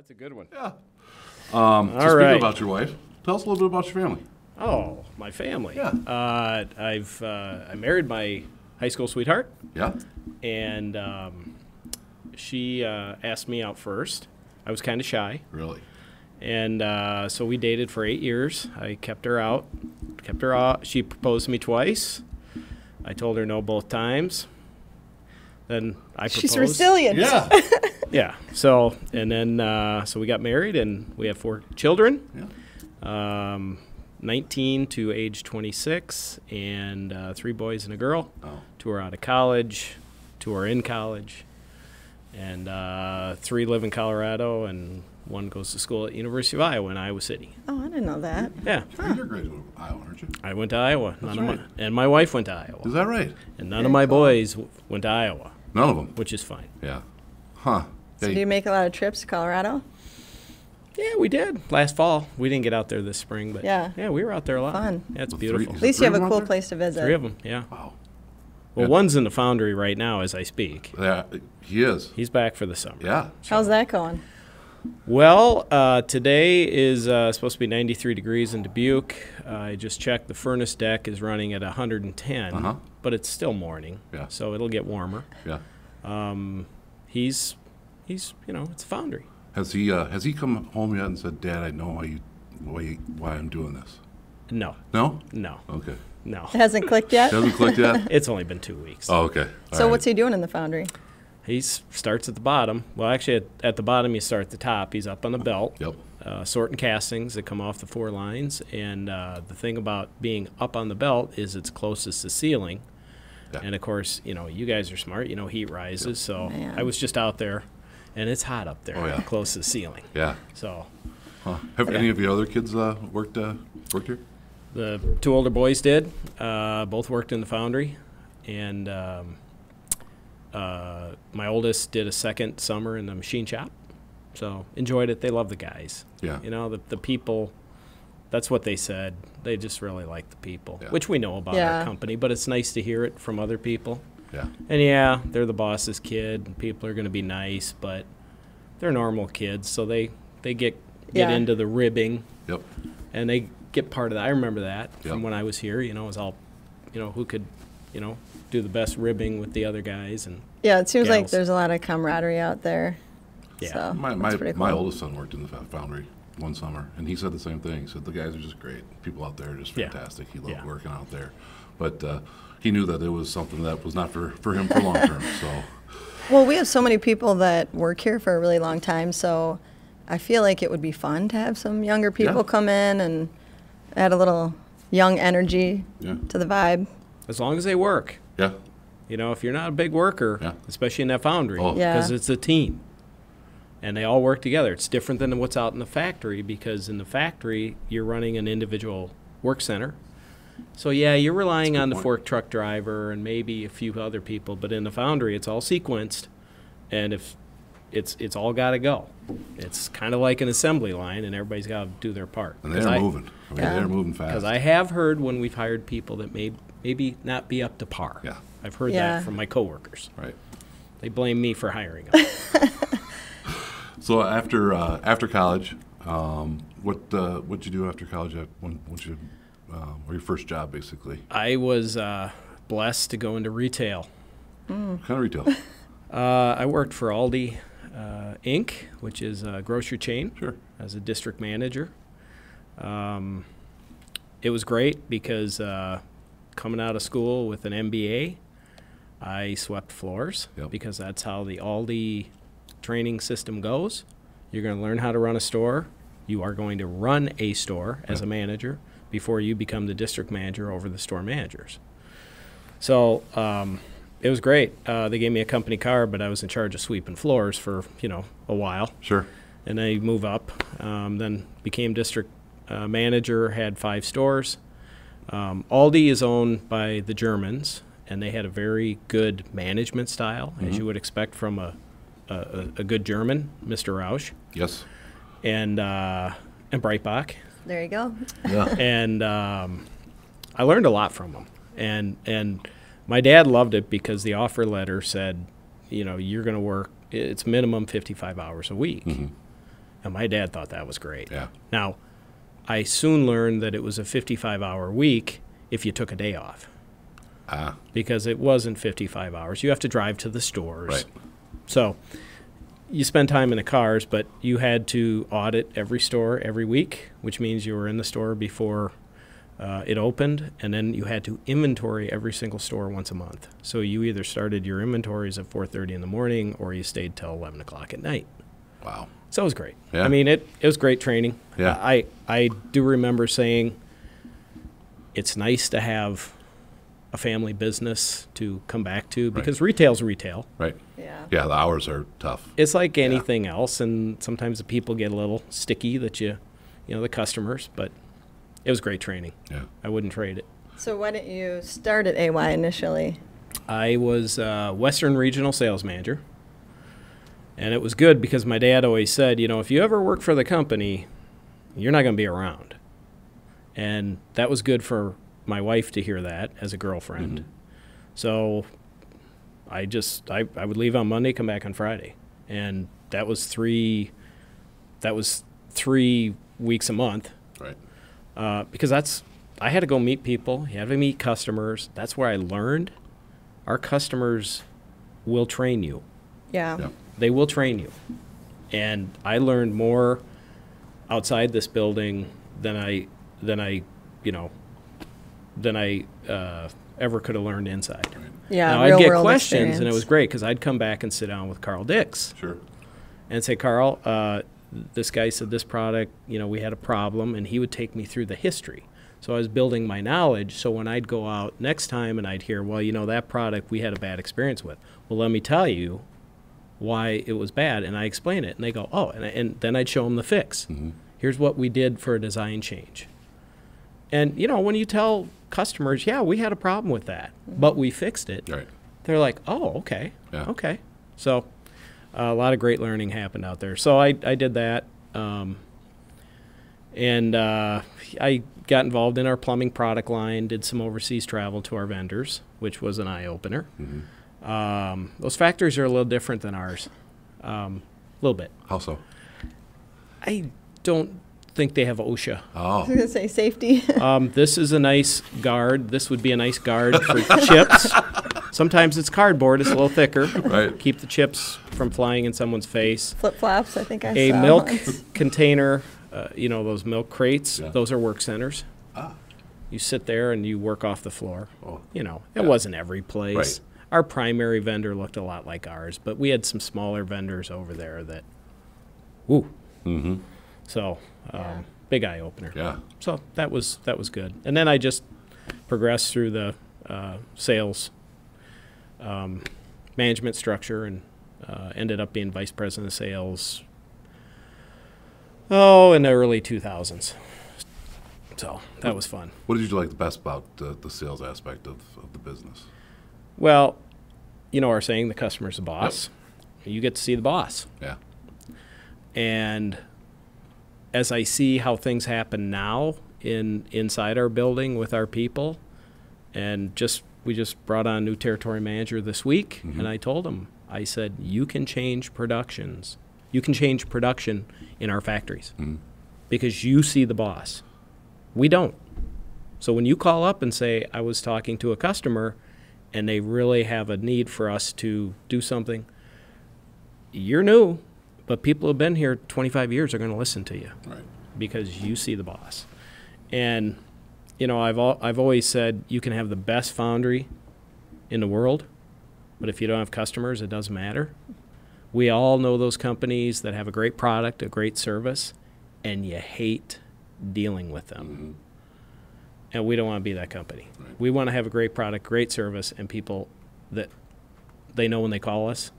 That's a good one. Yeah. All so right. speaking about your wife, tell us a little bit about your family. Oh, my family. Yeah. I married my high school sweetheart, Yeah. and she asked me out first. I was kind of shy, Really? and so we dated for 8 years. I kept her out. She proposed to me twice. I told her no both times. Then I proposed. She's resilient. Yeah. Yeah. So and then so we got married and we have 4 children. Yeah. 19 to age 26 and 3 boys and a girl. Oh. 2 are out of college, 2 are in college, and 3 live in Colorado and 1 goes to school at University of Iowa in Iowa City. Oh, I didn't know that. Yeah. You're graduate of Iowa, aren't you? I went to Iowa. That's None right. of and my wife went to Iowa. Is that right? And none of my boys went to Iowa, None of them. which is fine. Yeah. Huh. So Hey, do you make a lot of trips to Colorado? Yeah, we did last fall. We didn't get out there this spring, but Yeah. we were out there a lot. Fun. Yeah, it's So beautiful. At least you have a Three of them cool out there? place to visit. 3 of them, yeah. wow. Well, Yeah. one's in the foundry right now as I speak. Yeah, he is. He's back for the summer. Yeah. How's that going? Well, today is supposed to be 93 degrees in Dubuque. I just checked. The furnace deck is running at 110, Uh-huh. but it's still morning, Yeah. so it'll get warmer. Yeah. He's it's a foundry. Has he come home yet and said, "Dad, I know why I'm doing this"? No, No. no, Okay. no. It hasn't clicked yet? Hasn't clicked yet. It's only been 2 weeks. Oh, okay. All So right. what's he doing in the foundry? He starts at the bottom. Well, actually, at the bottom, you start at the top. He's up on the belt, Yep. sorting castings that come off the 4 lines. And the thing about being up on the belt is it's closest to ceiling. Yeah. And, of course, you guys are smart. Heat rises. So Man. I was just out there, and it's hot up there, Oh, yeah. close to the ceiling. Yeah. So Huh. Have any of your other kids worked here? the 2 older boys did. Both worked in the foundry. And my oldest did a second summer in the machine shop. So enjoyed it. They love the guys. Yeah. The people, that's what they said. They just really like the people, Yeah. which we know about Yeah. our company, but it's nice to hear it from other people. Yeah. And yeah, they're the boss's kid, and people are going to be nice, but they're normal kids, so they get Yeah. into the ribbing, Yep. and they get part of that. I remember that Yep. from when I was here. It was all, who could, do the best ribbing with the other guys, and Yeah, it seems like Gals. there's a lot of camaraderie out there. Yeah. So My that's pretty cool. my oldest son worked in the foundry one summer, and he said the same thing. He said the guys are just great. People out there are just Yeah. fantastic. He loved Yeah. working out there, but he knew that it was something that was not for him for long term. So Well, we have so many people that work here for a really long time, so I feel like it would be fun to have some younger people Yeah. come in and add a little young energy yeah, to the vibe. as long as they work. yeah, If you're not a big worker, Yeah. especially in that foundry, Oh. Yeah. because it's a team, and they all work together. It's different than what's out in the factory, because in the factory, you're running an individual work center. So, yeah, you're relying That's a on good the point. fork truck driver and maybe a few other people, but in the foundry, it's all sequenced, and if it's all got to go. It's kind of like an assembly line, and everybody's got to do their part. and they're moving. I mean, Yeah. they're moving fast. Because I have heard when we've hired people that maybe not be up to par. Yeah.'ve heard Yeah. that from my coworkers. Right. They blame me for hiring them. So after college, what'd you do after college? What'd you or your first job basically? I was blessed to go into retail. What kind of retail? I worked for Aldi Inc., which is a grocery chain, Sure. as a district manager. It was great because coming out of school with an MBA, I swept floors Yep. because that's how the Aldi training system goes. You're going to learn how to run a store. You are going to run a store as a manager before you become the district manager over the store managers. So it was great. They gave me a company car, but I was in charge of sweeping floors for, a while. Sure. And I move up, then became district manager, had 5 stores. Aldi is owned by the Germans, and they had a very good management style, as you would expect from a good German, Mr. Rausch, Yes. and Breitbach. There you go. Yeah. And I learned a lot from them. And my dad loved it because the offer letter said, you're going to work, it's minimum 55 hours a week. And my dad thought that was great. Yeah. Now, I soon learned that it was a 55-hour week if you took a day off. Because it wasn't 55 hours. You have to drive to the stores. Right. So you spend time in the cars, but you had to audit every store every week, which means you were in the store before it opened, and then you had to inventory every single store once a month. So you either started your inventories at 4:30 in the morning or you stayed till 11 o'clock at night. Wow. So it was great. Yeah. I mean, it was great training. Yeah. I do remember saying it's nice to have a family business to come back to because retail's retail. Right. Yeah. Yeah, the hours are tough. It's like anything else, and sometimes the people get a little sticky that you know, the customers, but it was great training. Yeah. I wouldn't trade it. So why didn't you start at AY initially? I was Western Regional Sales Manager, and it was good because my dad always said, you know, if you ever work for the company, you're not going to be around. And that was good for my wife to hear that as a girlfriend. So I would leave on Monday, come back on Friday. And that was three weeks a month. Right. Because I had to go meet people. You had to meet customers. That's where I learned our customers will train you. Yeah. Yeah. They will train you. And I learned more outside this building than I ever could have learned inside. Yeah, Now, real I'd get world questions, experience. and it was great because I'd come back and sit down with Carl Dix Sure. and say, Carl, this guy said this product, you know, we had a problem, and he would take me through the history. So I was building my knowledge, so when I'd go out next time and I'd hear, well, you know, that product we had a bad experience with. Well, let me tell you why it was bad, and I explain it, and they go, oh, and then I'd show them the fix. Here's what we did for a design change. And, you know, when you tell customers, yeah, we had a problem with that, but we fixed it, Right. they're like, oh, okay, Yeah. okay. So a lot of great learning happened out there. So I did that, and I got involved in our plumbing product line, did some overseas travel to our vendors, which was an eye-opener. Those factories are a little different than ours, a little bit. How so? I don't think they have OSHA. I was Oh. going to say safety. This is a nice guard. This would be a nice guard for chips. Sometimes it's cardboard. It's a little thicker. Right. Keep the chips from flying in someone's face. Flip-flops, I think I A saw. milk once. container, you know, those milk crates, Yeah. those are work centers. Ah. You sit there and you work off the floor. Oh. You know, it Yeah. wasn't every place. Right. Our primary vendor looked a lot like ours, but we had some smaller vendors over there that, woo. So, Yeah. big eye opener. Yeah. So that was good. And then I just progressed through the sales management structure and ended up being vice president of sales, in the early 2000s. So that was fun. What did you like the best about the sales aspect of the business? Well, you know our saying, the customer's the boss. You get to see the boss. Yeah. And as I see how things happen now inside our building with our people, and we just brought on a new territory manager this week, and I told him, I said, you can change production in our factories because you see the boss. We don't. So when you call up and say, I was talking to a customer and they really have a need for us to do something, you're new, but people who have been here 25 years are going to listen to you Right. because you see the boss. And, you know, I've always said you can have the best foundry in the world, but if you don't have customers, it doesn't matter. We all know those companies that have a great product, a great service, and you hate dealing with them. And we don't want to be that company. Right. We want to have a great product, great service, and people that they know when they call us,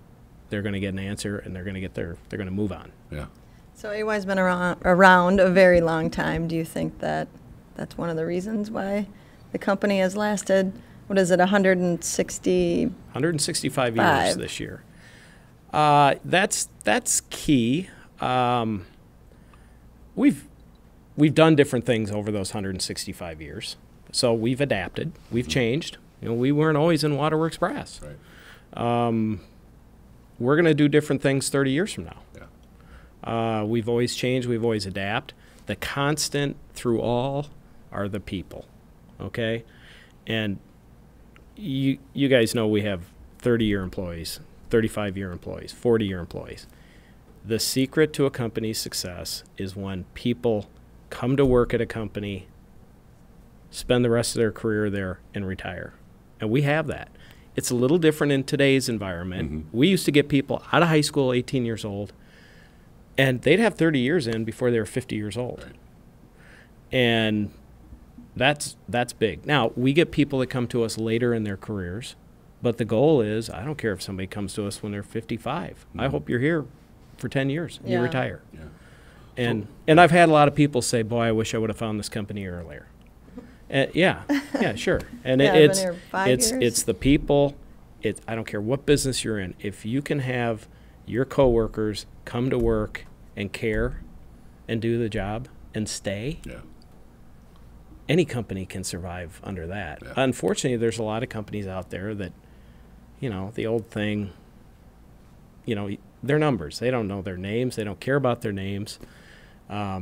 they're going to get an answer and they're going to move on. Yeah. So AY's been around a very long time. Do you think that that's one of the reasons why the company has lasted, what is it, 160? 165 years this year. That's key. We've done different things over those 165 years. So we've adapted. We've changed. You know, we weren't always in Waterworks Brass. Right. We're going to do different things 30 years from now. We've always changed. We've always adapt. The constant through all are the people, okay? And you guys know we have 30-year employees, 35-year employees, 40-year employees. The secret to a company's success is when people come to work at a company, spend the rest of their career there, and retire. And we have that. It's a little different in today's environment. Mm-hmm. We used to get people out of high school, 18 years old, and they'd have 30 years in before they were 50 years old. Right. And that's big. Now, we get people that come to us later in their careers, but the goal is, I don't care if somebody comes to us when they're 55. I hope you're here for 10 years and you Yeah. retire. Yeah. And I've had a lot of people say, boy, I wish I would have found this company earlier. Yeah, sure. And Yeah, I've been it's here 5 years. it's the people. I don't care what business you're in. If you can have your coworkers come to work and care and do the job and stay, Yeah. any company can survive under that. Yeah. Unfortunately, there's a lot of companies out there that, the old thing, they're numbers. They don't know their names. They don't care about their names. How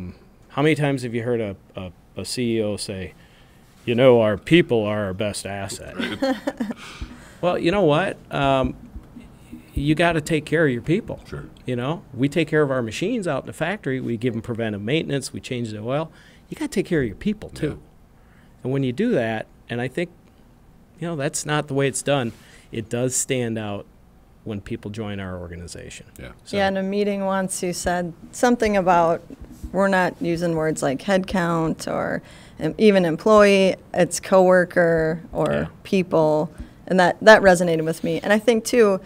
many times have you heard a CEO say, our people are our best asset? Well, you know what? You got to take care of your people. Sure. We take care of our machines out in the factory. We give them preventive maintenance. We change the oil. You got to take care of your people, too. Yeah. And when you do that, and I think, that's not the way it's done, it does stand out when people join our organization. Yeah. So, Yeah, in a meeting once you said something about, we're not using words like headcount or even employee, it's coworker or Yeah. people, and that resonated with me. And I think too,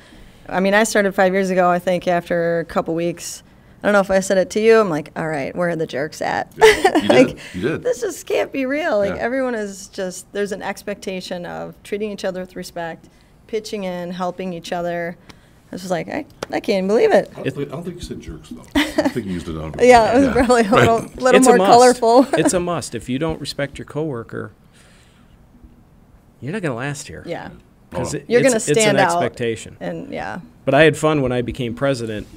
I started 5 years ago. I think after a couple weeks, I don't know if I said it to you, I'm like, all right, where are the jerks at? You did. You did. This just can't be real. Like, Yeah. everyone is just, there's an expectation of treating each other with respect, pitching in, helping each other. I was just like, I can't even believe it. I don't think you said jerks, though. I think you used it on. Yeah, it was probably a little it's more a must. colorful. It's a must. If you don't respect your coworker, you're not going to last here. Yeah. Because Oh. You're gonna it's an stand out. expectation. And yeah. But I had fun when I became president.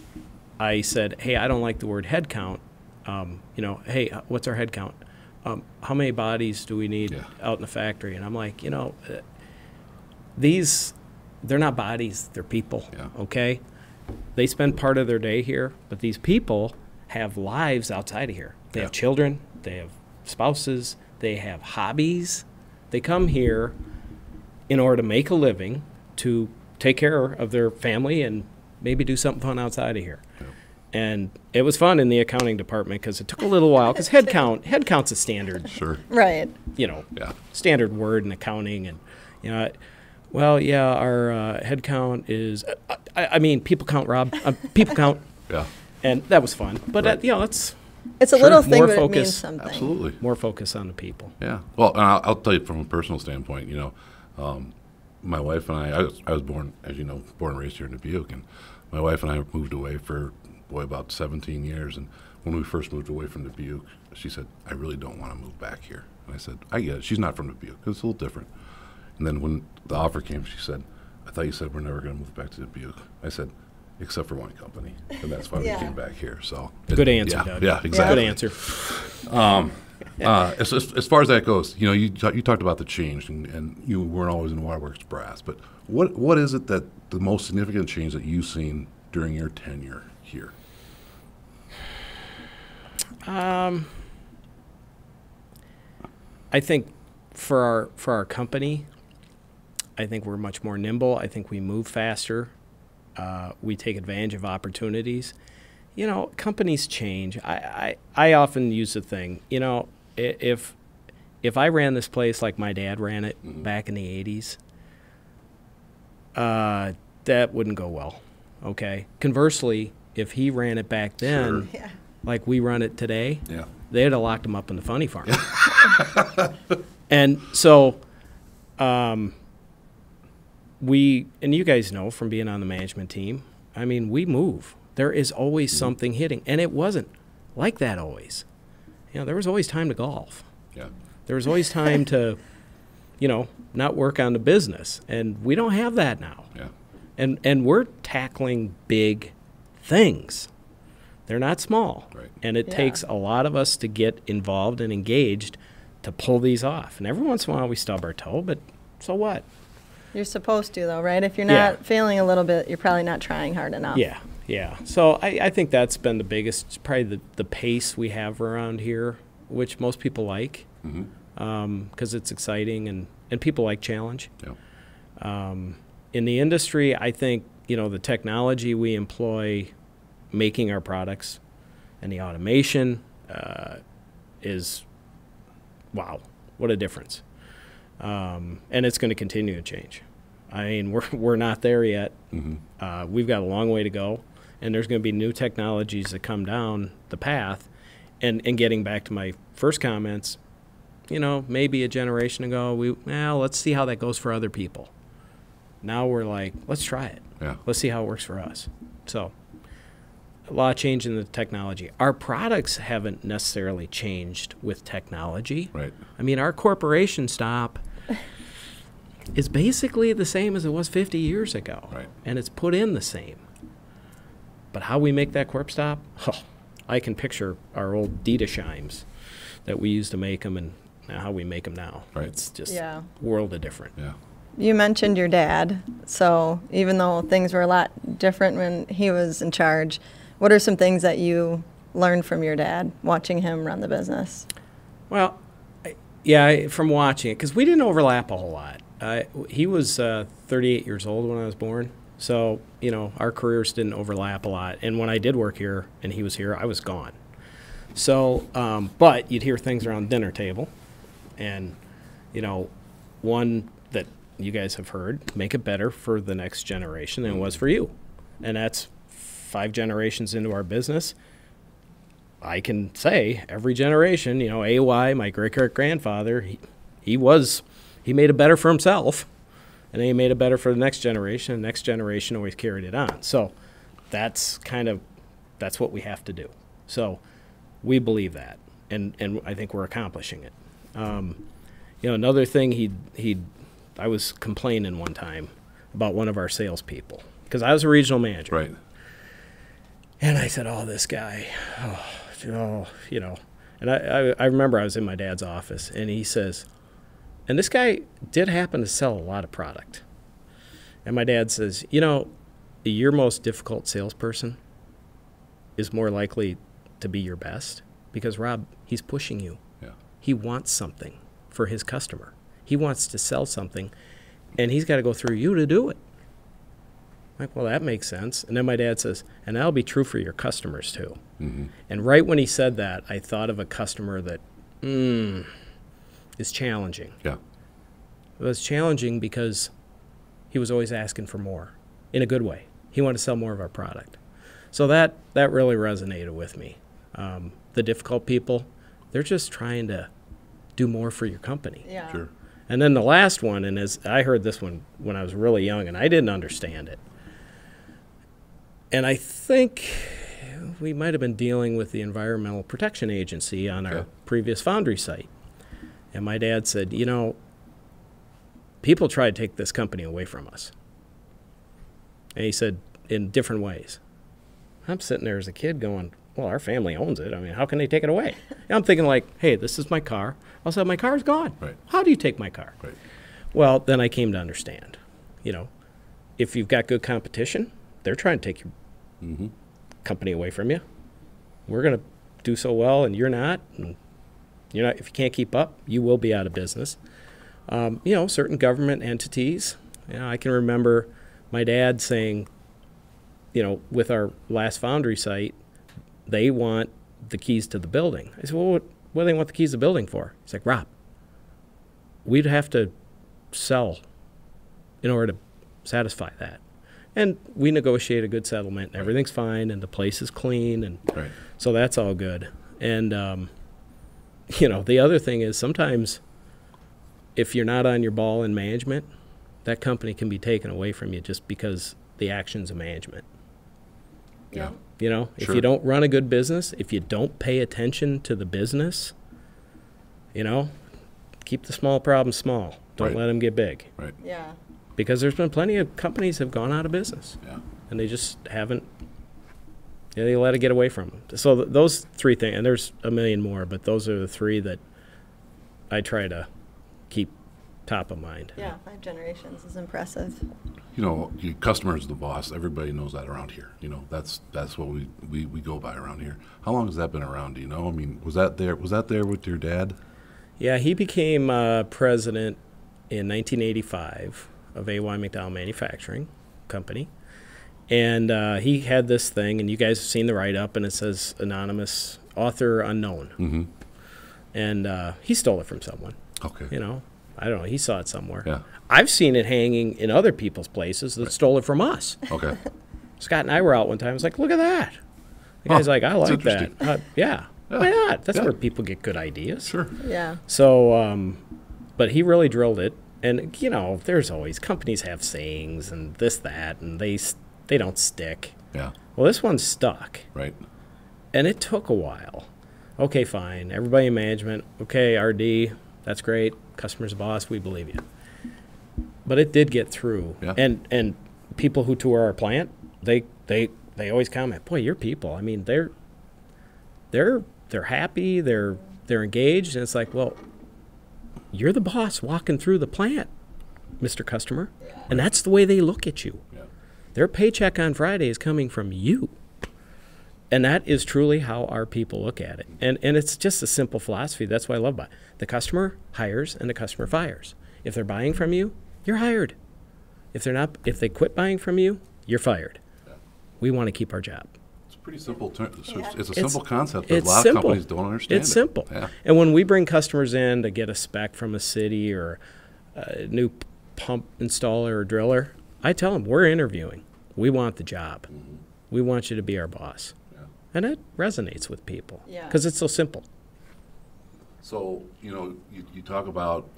I said, hey, I don't like the word head count. Hey, what's our head count? How many bodies do we need Yeah. out in the factory? And I'm like, they're not bodies, they're people, Yeah. okay? They spend part of their day here, but these people have lives outside of here. They Yeah. have children, they have spouses, they have hobbies. They come here in order to make a living, to take care of their family and maybe do something fun outside of here. Yeah. And it was fun in the accounting department because it took a little while, because head count's a standard, Sure. Right. Yeah. standard word in accounting. And, our head count is, people count, Rob, people count. Yeah. And that was fun. But, Right. that's It's a Sure. little thing, More but it focus. means something. Absolutely. more focus on the people. Yeah. Well, and I'll tell you from a personal standpoint, my wife and I was born, as you know, born and raised here in Dubuque, and my wife and I moved away for, about 17 years. And when we first moved away from Dubuque, she said, I really don't want to move back here. And I said, I get it. She's not from Dubuque. It's a little different. And then when the offer came, she said, I thought you said we're never going to move back to Dubuque. I said, except for one company. And that's why Yeah. we came back here. So Good answer, yeah, Doug. Yeah, exactly. Good answer. As far as that goes, you talked about the change, and you weren't always in waterworks brass. But what is it that the most significant change that you've seen during your tenure here? I think for our company, I think we're much more nimble. I think we move faster. We take advantage of opportunities. Companies change. I often use the thing, if I ran this place like my dad ran it back in the 80s, that wouldn't go well, okay? Conversely, if he ran it back then, Yeah. like we run it today, Yeah. they'd have locked him up in the funny farm. And so and you guys know from being on the management team, we move. There is always something hitting. And it wasn't like that always. There was always time to golf. Yeah. There was always time to, not work on the business. And we don't have that now. Yeah. And we're tackling big things. They're not small. Right. And it Yeah. takes a lot of us to get involved and engaged to pull these off. And every once in a while we stub our toe, but so what? You're supposed to, though, right? If you're Yeah. not failing a little bit, you're probably not trying hard enough. Yeah, yeah. So I think that's been the biggest, probably the pace we have around here, which most people like, because it's exciting and people like challenge. Yeah. In the industry, I think, the technology we employ making our products and the automation is, wow, what a difference. And it's going to continue to change. I mean, we're not there yet. We've got a long way to go, and there's going to be new technologies that come down the path. And getting back to my first comments, maybe a generation ago, let's see how that goes for other people. Now we're like, let's try it. Yeah. Let's see how it works for us. So a lot of change in the technology. Our products haven't necessarily changed with technology. Right. I mean, our corporation stop is basically the same as it was 50 years ago. Right. And it's put in the same. But how we make that corp stop, I can picture our old Dietershimes that we used to make them and how we make them now. Right. It's just Yeah. world of different. Yeah. You mentioned your dad, so even though things were a lot different when he was in charge, what are some things that you learned from your dad watching him run the business? Well, from watching it, because we didn't overlap a whole lot. He was 38 years old when I was born, so, our careers didn't overlap a lot. And when I did work here and he was here, I was gone. So, but you'd hear things around the dinner table, and, one that you guys have heard, make it better for the next generation than it was for you. And that's 5 generations into our business. I can say every generation, AY, my great-great-grandfather, he made it better for himself, and then he made it better for the next generation, and the next generation always carried it on. So that's what we have to do. So we believe that, and I think we're accomplishing it. Another thing I was complaining one time about one of our salespeople, because I was a regional manager. Right. And I said, this guy, And I remember I was in my dad's office, and he says, and this guy did happen to sell a lot of product. And my dad says, your most difficult salesperson is more likely to be your best, because, Rob, he's pushing you. Yeah. He wants something for his customer. He wants to sell something, and he's got to go through you to do it. I'm like, well, that makes sense. And then my dad says, and that'll be true for your customers too. Mm-hmm. And right when he said that, I thought of a customer that is challenging. Yeah. It was challenging because he was always asking for more, in a good way. He wanted to sell more of our product. So that really resonated with me. The difficult people, they're just trying to do more for your company. Yeah. Sure. And then the last one, and as I heard this one when I was really young, and I didn't understand it. And I think we might have been dealing with the Environmental Protection Agency on our previous foundry site. And my dad said, people try to take this company away from us. And he said, in different ways. I'm sitting there as a kid going, well, our family owns it. I mean, how can they take it away? And I'm thinking like, hey, this is my car. I'll say, my car's gone. Right. How do you take my car? Right. Well, then I came to understand, if you've got good competition, they're trying to take your company away from you. We're going to do so well, and you're not. And if you can't keep up, you will be out of business. Certain government entities, I can remember my dad saying, with our last foundry site, they want the keys to the building. I said, well, what do they want the keys to the building for? He's like, Rob, we'd have to sell in order to satisfy that. And we negotiate a good settlement, and everything's fine, and the place is clean, and so that's all good. And, the other thing is sometimes if you're not on your ball in management, that company can be taken away from you just because the actions of management. Yeah. If you don't run a good business, if you don't pay attention to the business, keep the small problems small. Don't let them get big. Right. Yeah. Because there's been plenty of companies have gone out of business. Yeah. And they just haven't Yeah, they let it get away from them. So those three things, and there's a million more, but those are the three that I try to keep top of mind. Yeah, 5 generations is impressive. You know, customer's the boss. Everybody knows that around here. You know, that's what we go by around here. How long has that been around? Do you know? I mean, was that there with your dad? Yeah, he became president in 1985 of A.Y. McDonald Manufacturing Company. And he had this thing, and you guys have seen the write-up, and it says anonymous author unknown. Mm-hmm. And he stole it from someone. Okay. You know, I don't know. He saw it somewhere. Yeah. I've seen it hanging in other people's places that stole it from us. Okay. Scott and I were out one time. I was like, look at that. The guy's like, I like that. Yeah. Why not? That's where people get good ideas. Sure. Yeah. So, but he really drilled it. And, you know, there's always, companies have sayings and this, that, and they don't stick. Yeah. Well, this one stuck. Right. And it took a while. Okay, fine. Everybody in management, okay, RD, that's great. Customer's the boss, we believe you. But it did get through. Yeah. And people who tour our plant, they always comment, boy, your people, I mean, they're happy, they're engaged, and it's like, well, you're the boss walking through the plant, Mr. Customer. Yeah. And that's the way they look at you. Yeah. Their paycheck on Friday is coming from you. And that is truly how our people look at it. And it's just a simple philosophy. That's what I love about it. The customer hires and the customer fires. If they're buying from you, you're hired. If they quit buying from you, you're fired. Yeah. We want to keep our job. It's a pretty simple it's a simple concept that a lot of companies don't understand. It's simple. Yeah. And when we bring customers in to get a spec from a city or a new pump installer or driller, I tell them, we're interviewing. We want the job. Mm-hmm. We want you to be our boss. Yeah. And it resonates with people because it's so simple. So, you know, you talk about,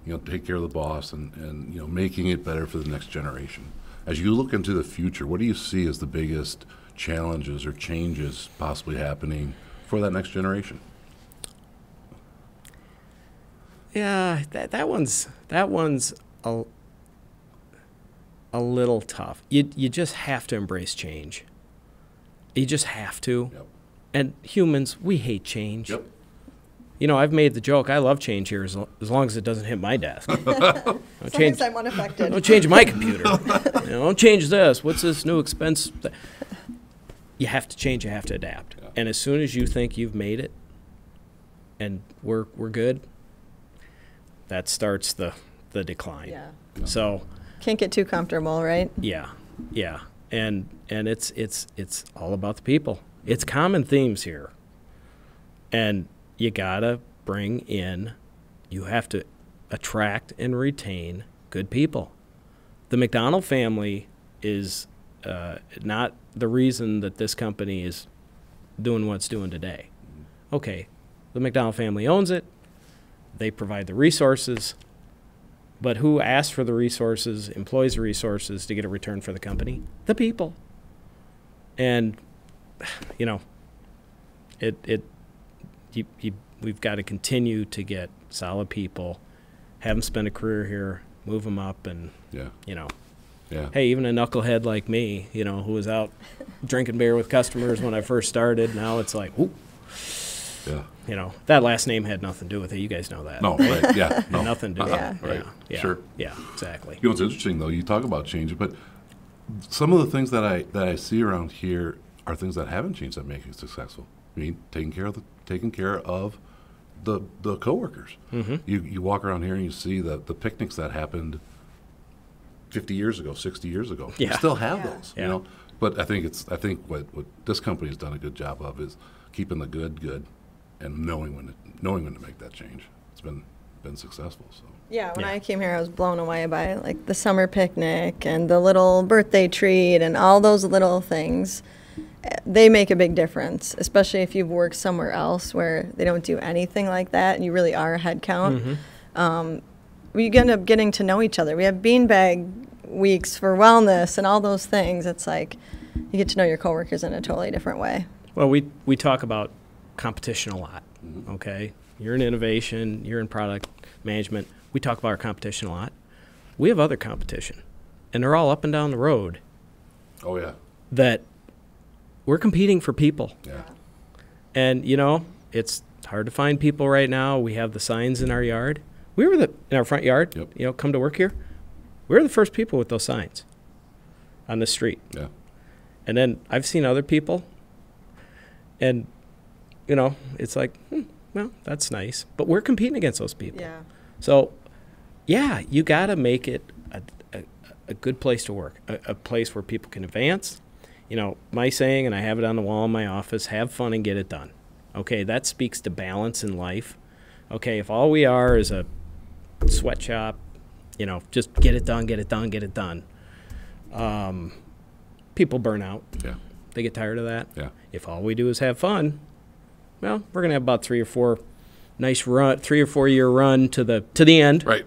you know, take care of the boss and, you know, making it better for the next generation. As you look into the future, what do you see as the biggest challenges or changes possibly happening for that next generation? Yeah, that one's a little tough. You just have to embrace change. You just have to. Yep. And humans, we hate change. Yep. You know, I've made the joke, I love change here as long as it doesn't hit my desk. As long as I'm unaffected. Don't change my computer. You know, don't change this. What's this new expense? You have to change. You have to adapt. Yeah. And as soon as you think you've made it and we're good, that starts the decline. Yeah. So can't get too comfortable, right? Yeah. And it's all about the people. It's common themes here. And you gotta bring in, you have to attract and retain good people. The McDonald family is not the reason that this company is doing what it's doing today. Okay, the McDonald family owns it. They provide the resources. But who asks for the resources, employs the resources to get a return for the company? The people. And, you know, we've got to continue to get solid people, have them spend a career here, move them up, and, you know. Yeah. Hey, even a knucklehead like me, you know, who was out drinking beer with customers when I first started, now it's like, ooh. Yeah. You know, that last name had nothing to do with it. You guys know that. No, right, yeah. No. Nothing to do with it. Right, yeah. Sure. Yeah, exactly. You know, it's interesting, though, you talk about change, but some of the things that I see around here are things that haven't changed that make it successful. I mean, taking care of the coworkers. Mm-hmm. You walk around here and you see the picnics that happened 50 years ago, 60 years ago. Yeah. We still have those, yeah. You know. But I think what this company has done a good job of is keeping the good and knowing when to make that change. It's been successful. So. Yeah, when I came here, I was blown away by like the summer picnic and the little birthday treat and all those little things. They make a big difference, especially if you've worked somewhere else where they don't do anything like that and you really are a head count. Mm-hmm. We end up getting to know each other. We have beanbag weeks for wellness and all those things. It's like you get to know your coworkers in a totally different way. Well, we talk about competition a lot, okay? You're in innovation, you're in product management. We talk about our competition a lot. We have other competition, and they're all up and down the road. Oh, yeah. That we're competing for people. Yeah. And, you know, it's hard to find people right now. We have the signs in our yard. We were in our front yard, Yep. you know, come to work here. We were the first people with those signs on the street. Yeah. And then I've seen other people, and, you know, it's like, well, that's nice. But we're competing against those people. Yeah. So, yeah, you got to make it a good place to work, a place where people can advance. You know, my saying, and I have it on the wall in my office, have fun and get it done. Okay, that speaks to balance in life. Okay, if all we are is a sweatshop, you know, just get it done, get it done, get it done. People burn out. Yeah. They get tired of that. Yeah. If all we do is have fun, well, we're gonna have about 3 or 4 year run to the end. Right.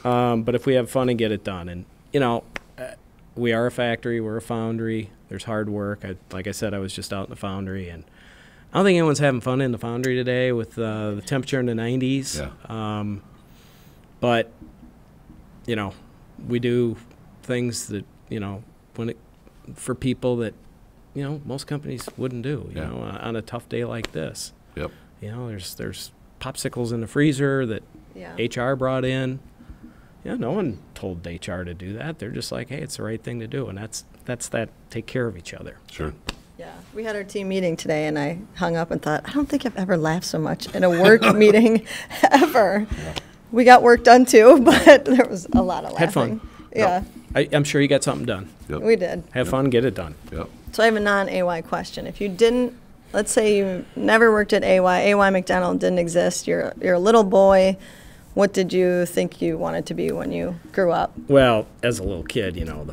But if we have fun and get it done, and you know, we are a factory, we're a foundry. There's hard work. Like I said, I was just out in the foundry, and I don't think anyone's having fun in the foundry today with the temperature in the 90s. Yeah. But you know, we do things that, you know, for people that, you know, most companies wouldn't do. You Yeah. know, on a tough day like this. Yep. You know, there's popsicles in the freezer that Yeah. HR brought in. Yeah, no one told HR to do that. They're just like, hey, it's the right thing to do, and that's that. Take care of each other. Sure. Yeah, we had our team meeting today, and I hung up and thought, I don't think I've ever laughed so much in a work meeting ever. Yeah. We got work done too, but there was a lot of laughing. Had fun. Yeah, I'm sure you got something done. Yep. we did. Have fun, get it done. Yep. So I have a non-AY question. If you didn't, let's say you never worked at AY McDonald didn't exist, you're a little boy, what did you think you wanted to be when you grew up? Well, as a little kid, you know,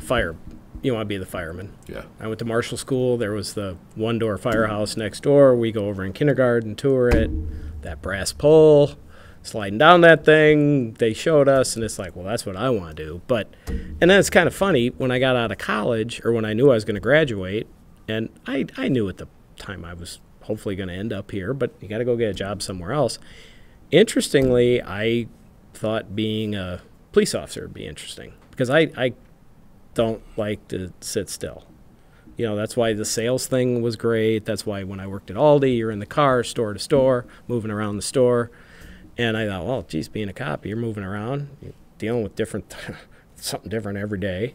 you want to be the fireman. Yeah. I went to Marshall School. There was the one-door firehouse next door. We go over in kindergarten, tour it, that brass pole, sliding down that thing. They showed us, and it's like, well, that's what I want to do. And then it's kind of funny, when I got out of college, or when I knew I was going to graduate, and I knew at the time I was hopefully going to end up here, but you got to go get a job somewhere else. Interestingly, I thought being a police officer would be interesting, because I don't like to sit still. You know, that's why the sales thing was great. That's why when I worked at Aldi, you're in the car, store to store, moving around the store. And I thought, well, geez, being a cop, you're moving around, you're dealing with something different every day.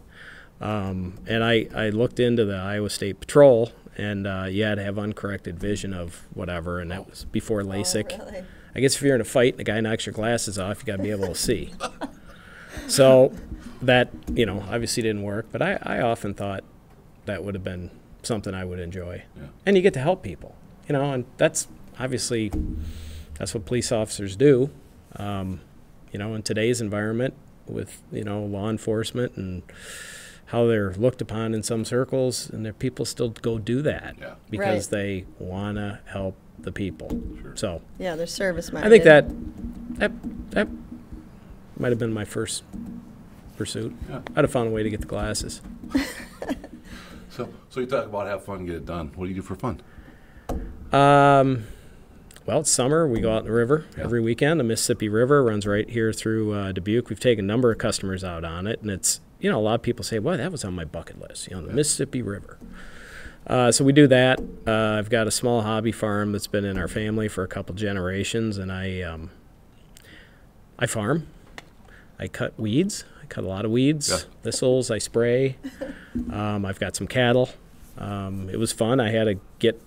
And I looked into the Iowa State Patrol, and you had to have uncorrected vision of whatever, and that was before LASIK. Oh, really? I guess if you're in a fight and the guy knocks your glasses off, you got to be able to see. So that, you know, obviously didn't work, but I often thought that would have been something I would enjoy. Yeah. And you get to help people, you know, and that's obviously, that's what police officers do. You know, in today's environment with, you know, law enforcement and how they're looked upon in some circles, and there people still go do that. Yeah. Because Right. they want to help the people. Sure. So Yeah, they're service-minded. I think that might have been my first pursuit. Yeah. I'd have found a way to get the glasses. So you talk about have fun, get it done. What do you do for fun? Well, it's summer. We go out in the river every weekend. The Mississippi River runs right here through Dubuque. We've taken a number of customers out on it, and it's, you know, a lot of people say, well, that was on my bucket list, you know, the Mississippi River. So we do that. I've got a small hobby farm that's been in our family for a couple generations, and I farm. I cut weeds. I cut a lot of weeds, Yeah. thistles. I spray. I've got some cattle. It was fun. I had to get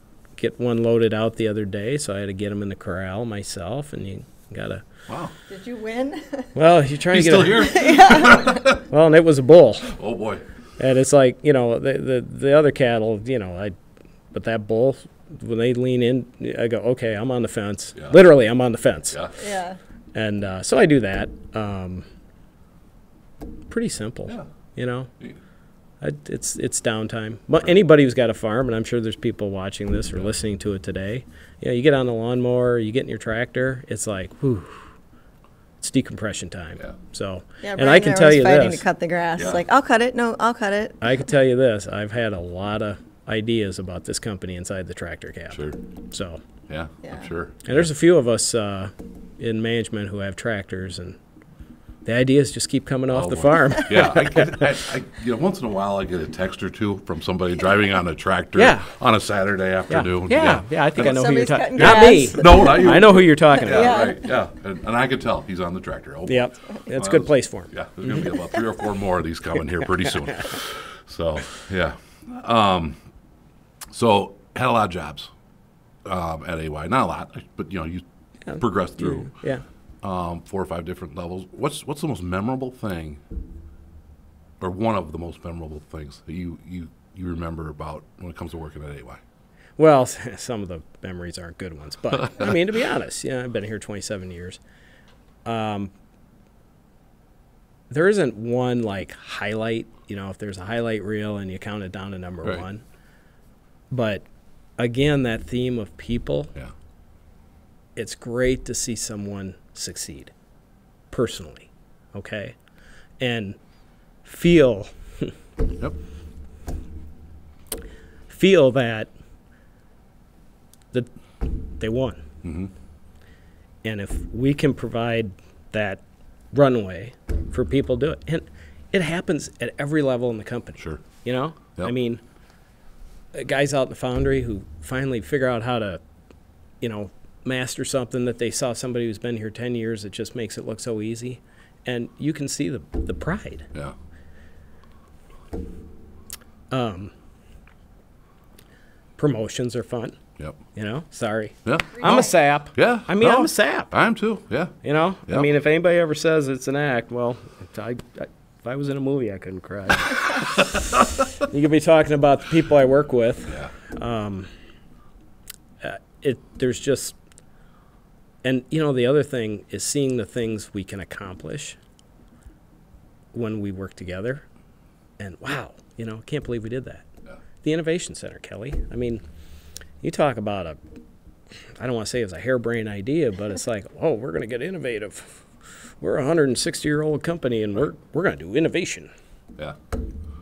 one loaded out the other day, so I had to get them in the corral myself, and you got to. Wow. Did you win? Well, you're trying He's to get still here? Well, and it was a bull. Oh, boy. And it's like, you know, the other cattle, you know, but that bull, when they lean in, I go, okay, I'm on the fence. Yeah. Literally, I'm on the fence. Yeah. Yeah. And so I do that. Pretty simple, Yeah. you know. Neat. It's downtime. But anybody who's got a farm, and I'm sure there's people watching this or listening to it today, you know, you get on the lawnmower, you get in your tractor, it's like, whew, it's decompression time. Yeah. So, Yeah, and I can tell you fighting this. to cut the grass. Yeah. Like, I'll cut it. No, I'll cut it. I can tell you this. I've had a lot of ideas about this company inside the tractor cab. Sure. So, Yeah, Yeah. I'm sure. and there's a few of us in management who have tractors, and The ideas just keep coming off the boy. farm. Yeah, once in a while I get a text or two from somebody driving on a tractor Yeah. on a Saturday afternoon. Yeah, I think I know who you're Somebody's talking. cutting Not me. grass. No, not you. I know who you're talking Yeah, about. right. Yeah, and I could tell he's on the tractor. Oh, boy. Yep, that's a good place for him. Yeah, there's going to be about 3 or 4 more of these coming here pretty soon. So, yeah. So, had a lot of jobs at AY. Not a lot, but, you progressed through Yeah. 4 or 5 different levels. What's the most memorable thing, or one of the most memorable things that you remember about when it comes to working at AY? Well, some of the memories aren't good ones, but I mean, to be honest, I've been here 27 years. There isn't one like highlight, if there's a highlight reel and you count it down to number Right. one. But again, that theme of people, Yeah. it's great to see someone succeed personally, okay? And feel Yep. that they won. Mm-hmm. And if we can provide that runway for people to do it, and it happens at every level in the company. Sure. Yep. I mean, guys out in the foundry who finally figure out how to, master something that they saw somebody who's been here 10 years, it just makes it look so easy. And you can see the pride. Yeah. Promotions are fun. Yep. Sorry. Yeah. I'm a sap. Yeah. I mean, No, I'm a sap. I am too. Yeah. I Yep. mean, if anybody ever says it's an act, well, if I was in a movie, I couldn't cry. You could be talking about the people I work with. Yeah. There's just, and the other thing is seeing the things we can accomplish when we work together. And wow, can't believe we did that. Yeah. The Innovation Center, Kelly. I mean, you talk about I don't want to say it was a harebrained idea, but it's like, oh, we're going to get innovative. We're a 160-year-old company, and we're going to do innovation. Yeah.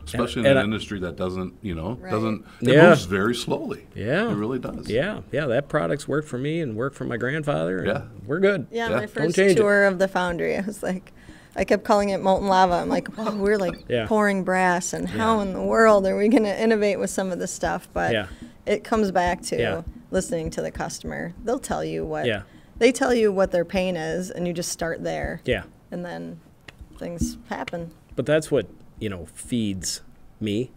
Especially in and an industry that doesn't, Right. it Yeah. moves very slowly. Yeah. It really does. Yeah, that product's worked for me and worked for my grandfather. And Yeah. we're good. Yeah, Yeah. my Don't first change it. tour of the foundry, I was like, I kept calling it molten lava. I'm like, whoa, we're like Yeah. pouring brass, and how in the world are we going to innovate with some of this stuff? But Yeah. it comes back to Yeah. listening to the customer. They'll tell you what Yeah. they tell you what their pain is, and you just start there, Yeah. and then things happen. But that's what, feeds me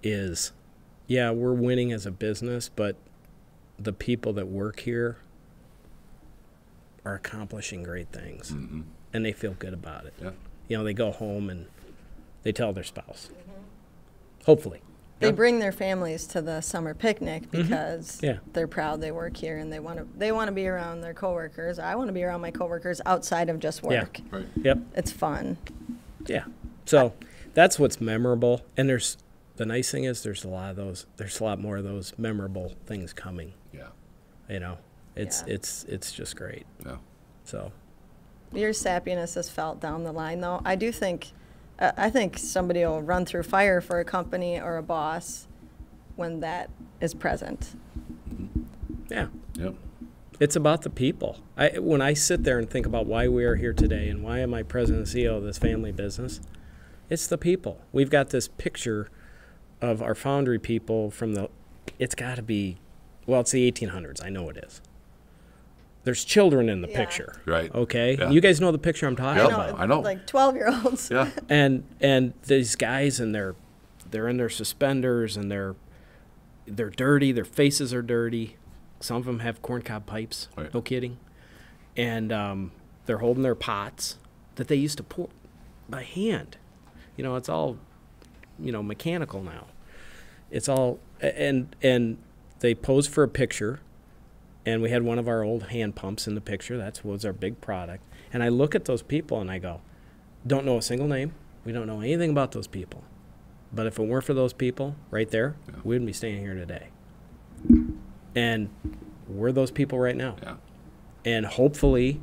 is, we're winning as a business, but the people that work here are accomplishing great things, and they feel good about it. Yeah. They go home and they tell their spouse, hopefully. They Yeah. bring their families to the summer picnic because Yeah. they're proud they work here, and they want to be around their coworkers. I want to be around my coworkers outside of just Yeah. work. Right. Yep. It's fun. Yeah. So that's what's memorable. And the nice thing is there's a lot more of those memorable things coming. Yeah. It's Yeah. it's just great. Yeah. So Your sappiness is felt down the line, though. I do think, I think somebody will run through fire for a company or a boss when that is present. yeah. Yep. It's about the people. When I sit there and think about why we are here today and why am I president and CEO of this family business, it's the people. We've got this picture of our foundry people it's got to be, it's the 1800s. I know it is. There's children in the Yeah. picture. Right. Okay? Yeah. You guys know the picture I'm talking Yep. about. I know. Like 12-year-olds. Yeah. And these guys, and they're in their suspenders, and they're dirty. Their faces are dirty. Some of them have corncob pipes. Right. No kidding. And they're holding their pots that they used to pour by hand. It's all, mechanical now. It's all, and they pose for a picture, and we had one of our old hand pumps in the picture. That was our big product. And I look at those people and I go, don't know a single name. We don't know anything about those people. But if it weren't for those people right there, we wouldn't be standing here today. And we're those people right now. Yeah. And hopefully,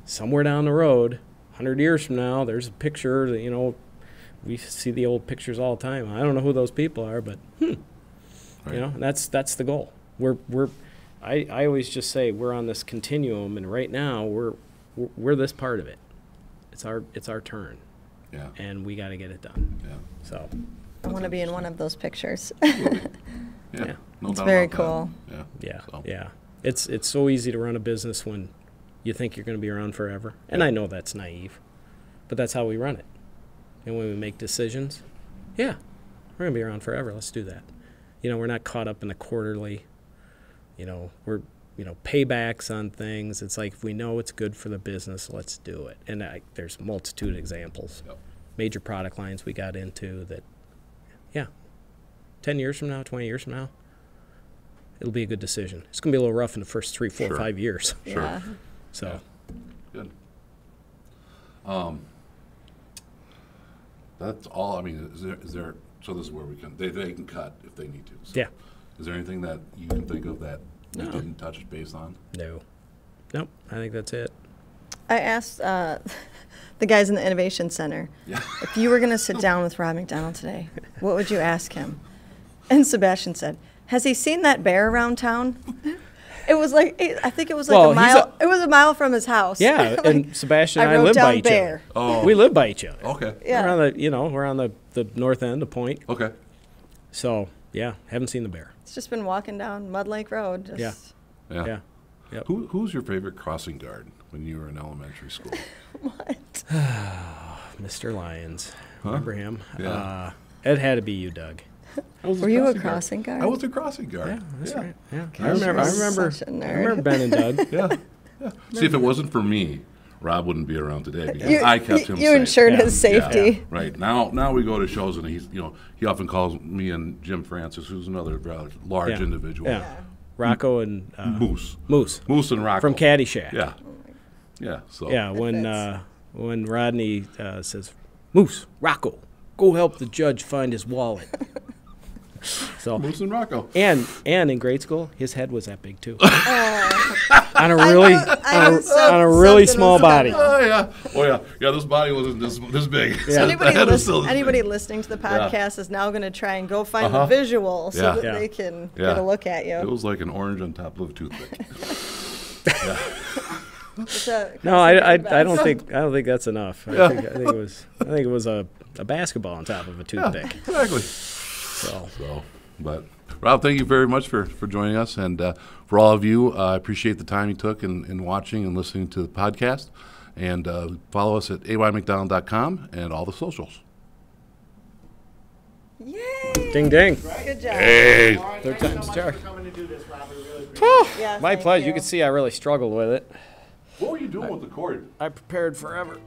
somewhere down the road, 100 years from now, there's a picture that, we see the old pictures all the time. I don't know who those people are, but Right. and that's the goal. I always just say we're on this continuum, and right now we're this part of it, it's our turn, Yeah. and we got to get it done. Yeah. So I want to be in one of those pictures. Yeah. No It's doubt very about cool. that. yeah, So, yeah. It's so easy to run a business when you think you're going to be around forever, and I know that's naive, but that's how we run it. And when we make decisions, yeah, we're going to be around forever. Let's do that. We're not caught up in the quarterly. We're paybacks on things. It's like, if we know it's good for the business, let's do it. And there's multitude of examples. Yep. Major product lines we got into that, 10 years from now, 20 years from now, it'll be a good decision. It's going to be a little rough in the first 3, 4, Sure. 5 years. Sure. Yeah. So, Good. That's all. I mean, is there? So this is where we can. They can cut if they need to. So yeah. Is there anything that you can think of that you No. didn't touch base on? No. Nope. I think that's it. I asked the guys in the Innovation Center, Yeah. if you were going to sit down with Rob McDonald today, what would you ask him? And Sebastian said, has he seen that bear around town? It was like, I think it was like Well, a mile. It was a mile from his house. Yeah, Like, and Sebastian and I wrote live by down each bear. other. Oh. We live by each other. Okay. Yeah. We're on the north end of Point. Okay. So, yeah, haven't seen the bear. It's just been walking down Mud Lake Road. Just, Yeah. Yeah. Yeah. Yep. Who's your favorite crossing guard when you were in elementary school? What? Mr. Lyons. Huh? Remember him? Yeah. It had to be you, Doug. I was Were you a crossing guard? I was a crossing guard. Yeah, that's right. Yeah. Gosh, I remember you're such a nerd. I remember Ben and Doug. Yeah. Yeah. See, if it wasn't for me, Rob wouldn't be around today because You, I kept him you safe. ensured Yeah. his Yeah. safety. Right. Now we go to shows and he often calls me and Jim Francis, who's another rather large Yeah. individual. Yeah. Rocco and Moose Moose and Rocco. from Caddyshack. Yeah. Yeah. So. Yeah, fits. when Rodney says, Moose, Rocco, go help the judge find his wallet. So, Moose and Rocco. and in grade school, his head was that big too. On a really on a really small body. Oh yeah. Oh yeah. Yeah. This body wasn't this big. Yeah. So Anybody, the head was still this anybody big. listening to the podcast is now going to try and go find Uh-huh. the visual so Yeah. that Yeah. they can Yeah. get a look at you. It was like an orange on top of a toothpick. Yeah. It's a No, I crossing don't guard think that's enough. Yeah. I think it was a basketball on top of a toothpick. Exactly. So But Rob, thank you very much for joining us, and for all of you, I appreciate the time you took in watching and listening to the podcast. And follow us at aymcdonald.com and all the socials. Yay! ding ding. Good job. Hey. Third time's a charm. Yeah, My thank pleasure. You can see I really struggled with it. What were you doing with the cord? I prepared forever.